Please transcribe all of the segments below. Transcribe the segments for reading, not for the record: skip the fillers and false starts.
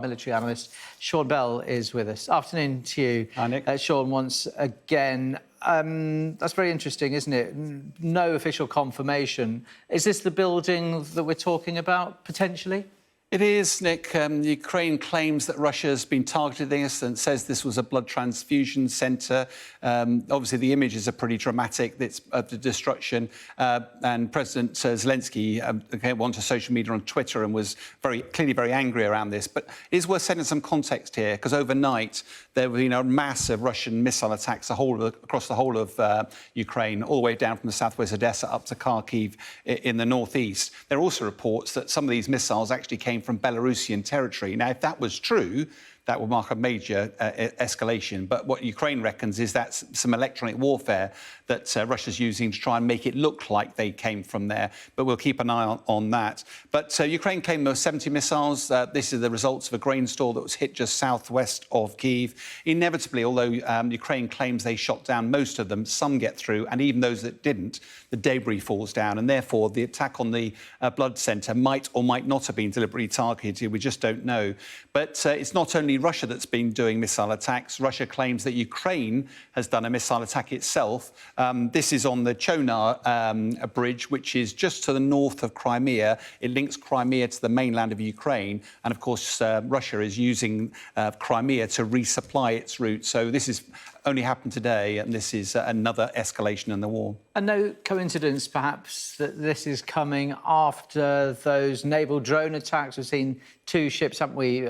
Military analyst Sean Bell is with us. Afternoon to you, Hi, Nick. Sean, once again. That's very interesting, isn't it? No official confirmation. Is this the building that we're talking about, potentially? It is, Nick. Ukraine claims that Russia has been targeting this and says this was a blood transfusion centre. Obviously, the images are pretty dramatic. It's of the destruction. And President Zelensky went to social media on Twitter and was clearly very angry around this. But it is worth setting some context here, because overnight there have been a mass of Russian missile attacks across the whole of Ukraine, all the way down from the southwest Odessa up to Kharkiv in the northeast. There are also reports that some of these missiles actually came from Belarusian territory. Now, if that was true, that would mark a major escalation. But what Ukraine reckons is that's some electronic warfare that Russia's using to try and make it look like they came from there. But we'll keep an eye on that. But Ukraine claimed there were 70 missiles. This is the results of a grain store that was hit just southwest of Kyiv. Inevitably, although Ukraine claims they shot down most of them, some get through, and even those that didn't, the debris falls down. And therefore, the attack on the blood centre might or might not have been deliberately targeted. We just don't know. But it's not only Russia that's been doing missile attacks. Russia claims that Ukraine has done a missile attack itself. This is on the Chonar bridge, which is just to the north of Crimea. It links Crimea to the mainland of Ukraine. And, of course, Russia is using Crimea to resupply its route. So this has only happened today, and this is another escalation in the war. And no coincidence, perhaps, that this is coming after those naval drone attacks. We've seen two ships, haven't we,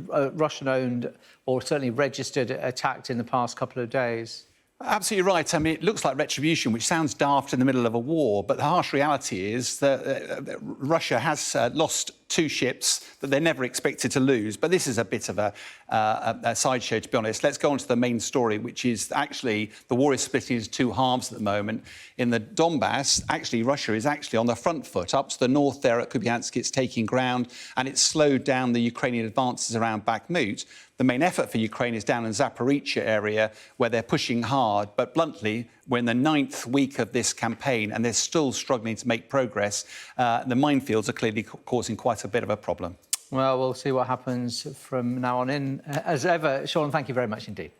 Russian-owned or certainly registered, attacked in the past couple of days. Absolutely right. I mean, it looks like retribution, which sounds daft in the middle of a war, but the harsh reality is that Russia has lost two ships that they're never expected to lose. But this is a bit of a sideshow, to be honest. Let's go on to the main story, which is actually the war is split into two halves at the moment. In the Donbass, actually, Russia is actually on the front foot. Up to the north there at Kupiansk, it's taking ground, and it's slowed down the Ukrainian advances around Bakhmut. The main effort for Ukraine is down in Zaporizhzhia area, where they're pushing hard. But bluntly, we're in the 9th week of this campaign, and they're still struggling to make progress. The minefields are clearly causing quite a bit of a problem. Well, we'll see what happens from now on in. As ever, Sean, thank you very much indeed.